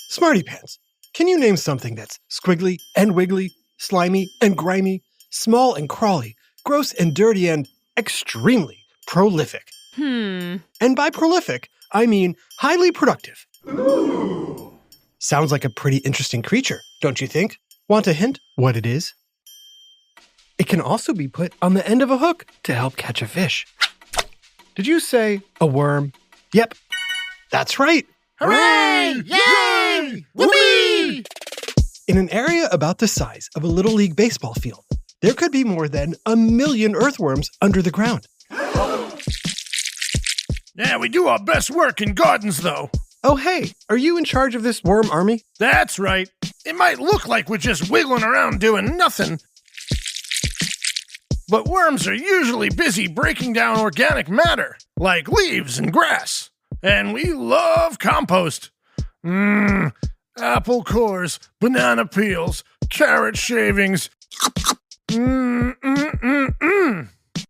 Smarty Pants, can you name something that's squiggly and wiggly, slimy and grimy, small and crawly, gross and dirty, and extremely prolific? And by prolific, I mean highly productive. Ooh. Sounds like a pretty interesting creature, don't you think? Want a hint what it is? It can also be put on the end of a hook to help catch a fish. Did you say a worm? Yep, that's right. Hooray! Yay! Whoopee! In an area about the size of a Little League baseball field, there could be more than 1 million earthworms under the ground. Yeah, we do our best work in gardens, though. Oh, hey, are you in charge of this worm army? That's right. It might look like we're just wiggling around doing nothing, but worms are usually busy breaking down organic matter, like leaves and grass. And we love compost. Apple cores, banana peels, carrot shavings.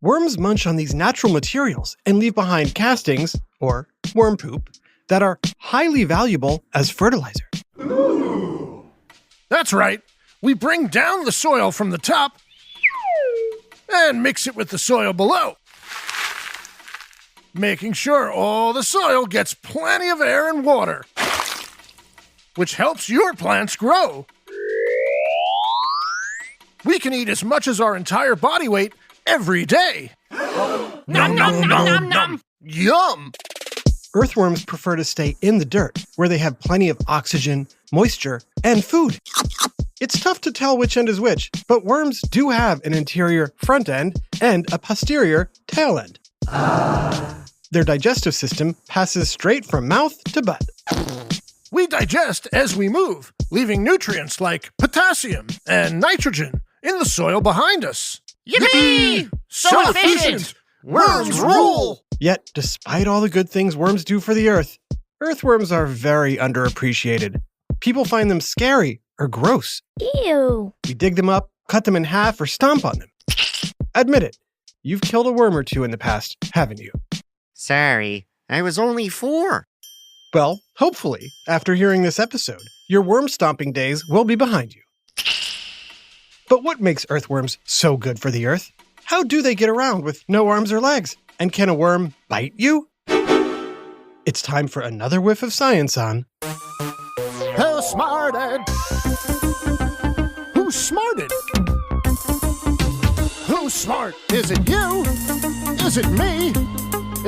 Worms munch on these natural materials and leave behind castings, or worm poop, that are highly valuable as fertilizer. Ooh. That's right. We bring down the soil from the top and mix it with the soil below, making sure all the soil gets plenty of air and water, which helps your plants grow. We can eat as much as our entire body weight every day. Nom, nom, nom, nom, nom. Yum! Earthworms prefer to stay in the dirt, where they have plenty of oxygen, moisture, and food. It's tough to tell which end is which, but worms do have an interior front end and a posterior tail end. Their digestive system passes straight from mouth to butt. We digest as we move, leaving nutrients like potassium and nitrogen in the soil behind us. Yippee! So efficient! Worms rule! Yet, despite all the good things worms do for the earth, earthworms are very underappreciated. People find them scary or gross. Ew. We dig them up, cut them in half, or stomp on them. Admit it, you've killed a worm or two in the past, haven't you? Sorry, I was only 4. Well, hopefully, after hearing this episode, your worm stomping days will be behind you. But what makes earthworms so good for the earth? How do they get around with no arms or legs? And can a worm bite you? It's time for another whiff of science on Who smarted? Who's smarted? Who's smart? Is it you? Is it me?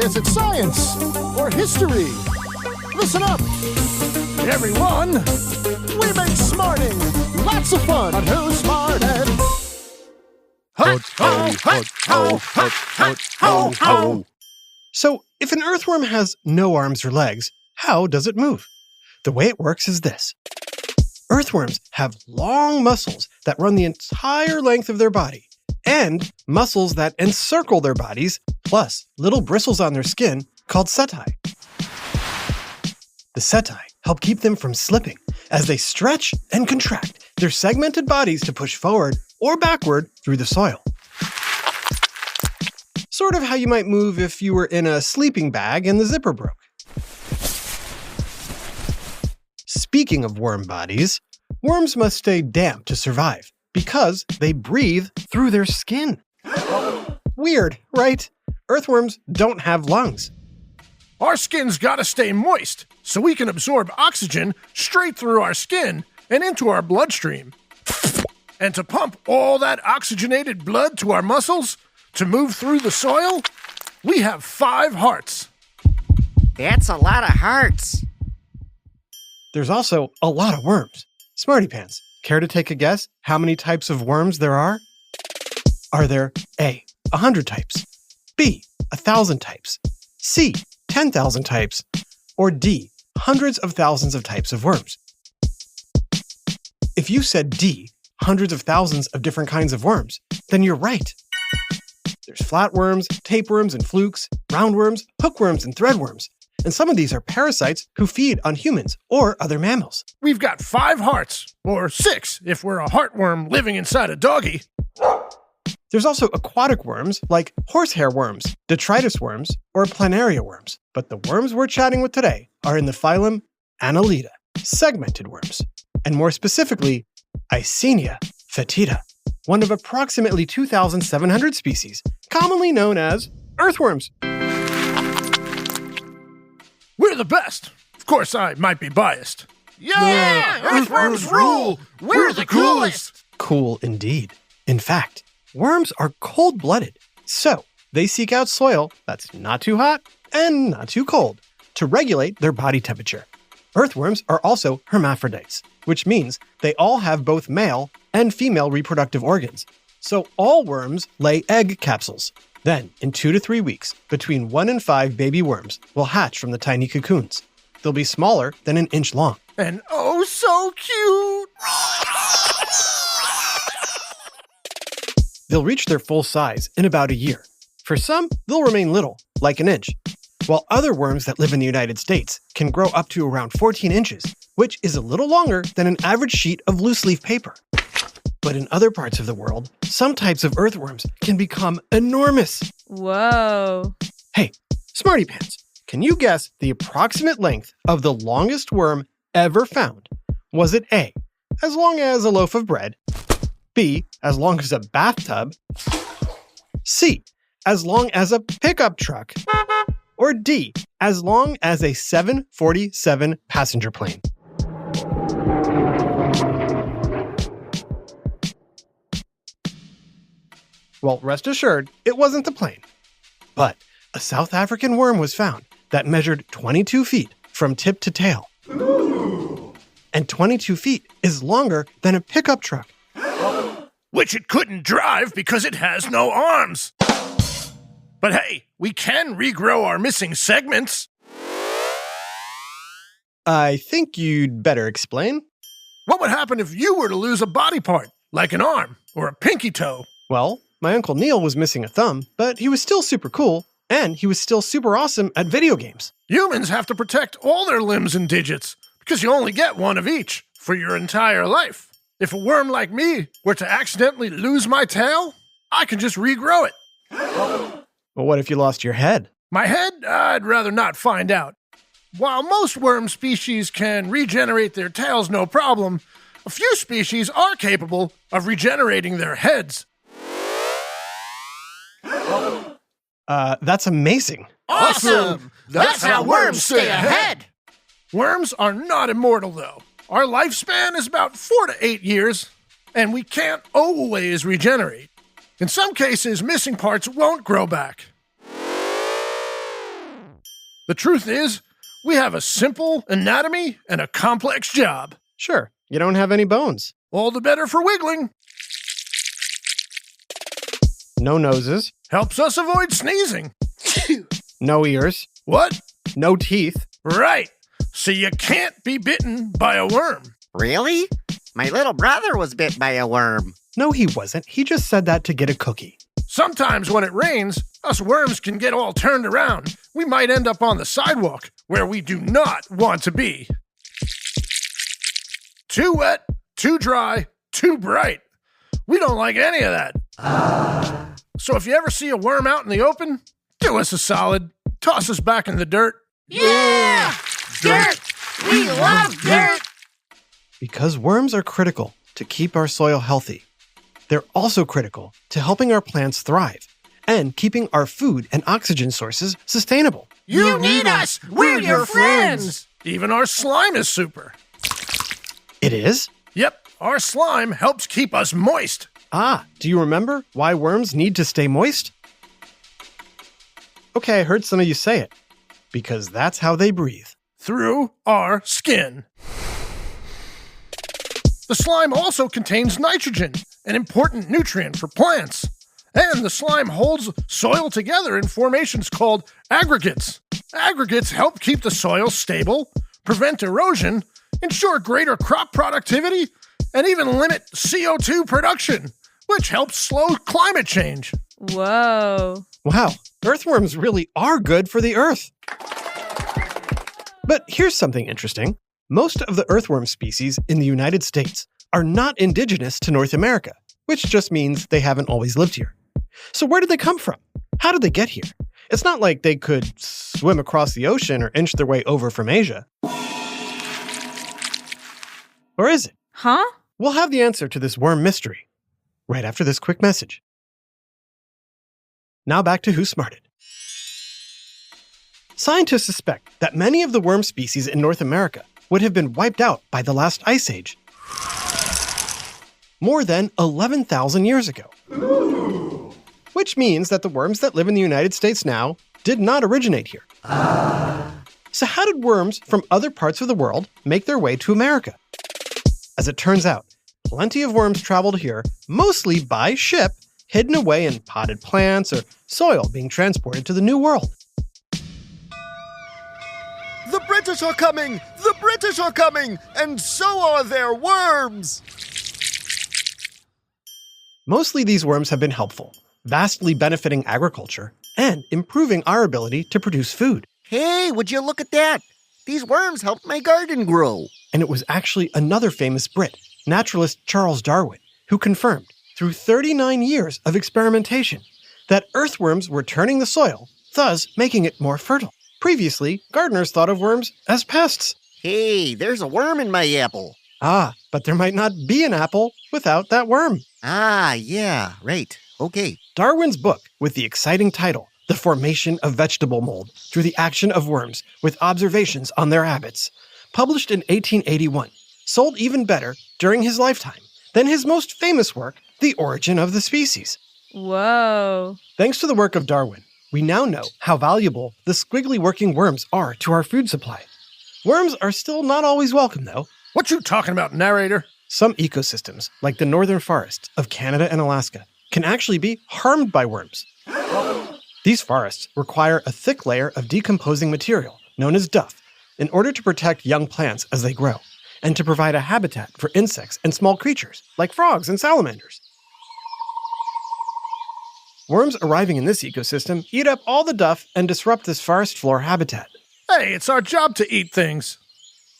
Is it science or history? Listen up, everyone. We make smarting lots of fun on Who Smarted? Hut, ho, hut, ho, hut, hut, ho, ho. So, if an earthworm has no arms or legs, how does it move? The way it works is this. Earthworms have long muscles that run the entire length of their body, and muscles that encircle their bodies, plus little bristles on their skin called setae. The setae help keep them from slipping as they stretch and contract their segmented bodies to push forward or backward through the soil. Sort of how you might move if you were in a sleeping bag and the zipper broke. Speaking of worm bodies, worms must stay damp to survive because they breathe through their skin. Weird, right? Earthworms don't have lungs. Our skin's gotta stay moist so we can absorb oxygen straight through our skin and into our bloodstream. And to pump all that oxygenated blood to our muscles to move through the soil, we have 5 hearts. That's a lot of hearts. There's also a lot of worms. Smarty Pants, care to take a guess how many types of worms there are? Are there A, 100 types, B, 1,000 types, C, 10,000 types, or D, hundreds of thousands of types of worms? If you said D, hundreds of thousands of different kinds of worms, then you're right. There's flatworms, tapeworms and flukes, roundworms, hookworms and threadworms, and some of these are parasites who feed on humans or other mammals. We've got 5 hearts, or 6 if we're a heartworm living inside a doggy. There's also aquatic worms like horsehair worms, detritus worms, or planaria worms, but the worms we're chatting with today are in the phylum Annelida. segmented worms, and more specifically, Eisenia fetida, one of approximately 2,700 species, commonly known as earthworms. We're the best. Of course, I might be biased. Yeah! Earthworms rule! We're the coolest! Cool indeed. In fact, worms are cold-blooded, so they seek out soil that's not too hot and not too cold to regulate their body temperature. Earthworms are also hermaphrodites, which means they all have both male and female reproductive organs. So all worms lay egg capsules. Then, in 2 to 3 weeks, between 1 and 5 baby worms will hatch from the tiny cocoons. They'll be smaller than an inch long. And oh, so cute! They'll reach their full size in about a year. For some, they'll remain little, like an inch, while other worms that live in the United States can grow up to around 14 inches, which is a little longer than an average sheet of loose-leaf paper. But in other parts of the world, some types of earthworms can become enormous. Whoa. Hey, Smarty Pants, can you guess the approximate length of the longest worm ever found? Was it A, as long as a loaf of bread, B, as long as a bathtub, C, as long as a pickup truck, or D, as long as a 747 passenger plane? Well, rest assured, it wasn't the plane. But a South African worm was found that measured 22 feet from tip to tail. Ooh. And 22 feet is longer than a pickup truck. Which it couldn't drive because it has no arms. But hey, we can regrow our missing segments. I think you'd better explain. What would happen if you were to lose a body part, like an arm or a pinky toe? Well, my Uncle Neil was missing a thumb, but he was still super cool, and he was still super awesome at video games. Humans have to protect all their limbs and digits, because you only get one of each for your entire life. If a worm like me were to accidentally lose my tail, I can just regrow it. Well, what if you lost your head? My head? I'd rather not find out. While most worm species can regenerate their tails no problem, a few species are capable of regenerating their heads. That's amazing. Awesome! That's how worms stay ahead! Worms are not immortal, though. Our lifespan is about 4 to 8 years, and we can't always regenerate. In some cases, missing parts won't grow back. The truth is, we have a simple anatomy and a complex job. Sure, you don't have any bones. All the better for wiggling. No noses. Helps us avoid sneezing. No ears. What? No teeth. Right. So you can't be bitten by a worm. Really? My little brother was bit by a worm. No, he wasn't. He just said that to get a cookie. Sometimes when it rains, us worms can get all turned around. We might end up on the sidewalk, where we do not want to be. Too wet, too dry, too bright. We don't like any of that. So if you ever see a worm out in the open, do us a solid. Toss us back in the dirt. Yeah! Dirt! We love dirt! Because worms are critical to keep our soil healthy. They're also critical to helping our plants thrive and keeping our food and oxygen sources sustainable. You need us! We're your friends! Even our slime is super. It is? Yep, our slime helps keep us moist. Ah, do you remember why worms need to stay moist? Okay, I heard some of you say it. Because that's how they breathe. Through our skin. The slime also contains nitrogen, an important nutrient for plants. And the slime holds soil together in formations called aggregates. Aggregates help keep the soil stable, prevent erosion, ensure greater crop productivity, and even limit CO2 production, which helps slow climate change. Whoa. Wow, earthworms really are good for the earth. But here's something interesting. Most of the earthworm species in the United States are not indigenous to North America, which just means they haven't always lived here. So where did they come from? How did they get here? It's not like they could swim across the ocean or inch their way over from Asia. Or is it? Huh? We'll have the answer to this worm mystery right after this quick message. Now back to Who Smarted. Scientists suspect that many of the worm species in North America would have been wiped out by the last ice age, more than 11,000 years ago. Which means that the worms that live in the United States now did not originate here. So how did worms from other parts of the world make their way to America? As it turns out, plenty of worms traveled here, mostly by ship, hidden away in potted plants or soil being transported to the New World. The British are coming! The British are coming! And so are their worms! Mostly these worms have been helpful, vastly benefiting agriculture and improving our ability to produce food. Hey, would you look at that? These worms helped my garden grow. And it was actually another famous Brit, naturalist Charles Darwin, who confirmed, through 39 years of experimentation, that earthworms were turning the soil, thus making it more fertile. Previously, gardeners thought of worms as pests. Hey, there's a worm in my apple. Ah, but there might not be an apple without that worm. Ah, yeah, right. Okay. Darwin's book, with the exciting title, The Formation of Vegetable Mold Through the Action of Worms with Observations on Their Habits, published in 1881, sold even better during his lifetime than his most famous work, The Origin of the Species. Whoa. Thanks to the work of Darwin, we now know how valuable the squiggly working worms are to our food supply. Worms are still not always welcome, though. What you talking about, narrator? Some ecosystems, like the northern forests of Canada and Alaska, can actually be harmed by worms. These forests require a thick layer of decomposing material, known as duff, in order to protect young plants as they grow, and to provide a habitat for insects and small creatures, like frogs and salamanders. Worms arriving in this ecosystem eat up all the duff and disrupt this forest floor habitat. Hey, it's our job to eat things.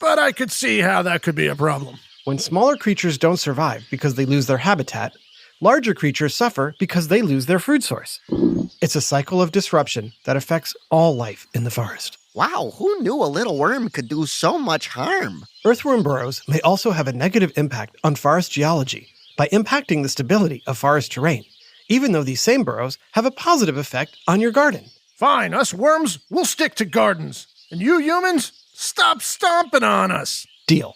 But I could see how that could be a problem. When smaller creatures don't survive because they lose their habitat, larger creatures suffer because they lose their food source. It's a cycle of disruption that affects all life in the forest. Wow, who knew a little worm could do so much harm? Earthworm burrows may also have a negative impact on forest geology by impacting the stability of forest terrain, even though these same burrows have a positive effect on your garden. Fine, us worms, we'll stick to gardens. And you humans, stop stomping on us. Deal.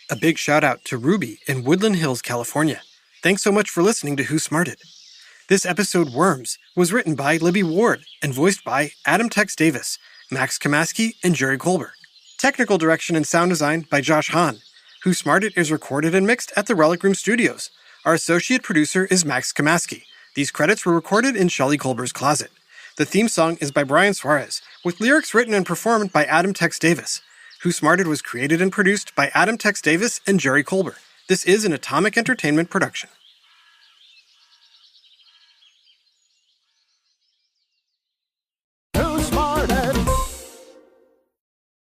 A big shout out to Ruby in Woodland Hills, California. Thanks so much for listening to Who Smarted. This episode, Worms, was written by Libby Ward and voiced by Adam Tex Davis, Max Kamaski, and Jerry Colbert. Technical direction and sound design by Josh Hahn. Who Smarted is recorded and mixed at the Relic Room Studios. Our associate producer is Max Kamaski. These credits were recorded in Shelley Colbert's closet. The theme song is by Brian Suarez, with lyrics written and performed by Adam Tex Davis. Who Smarted was created and produced by Adam Tex Davis and Jerry Colbert. This is an Atomic Entertainment production.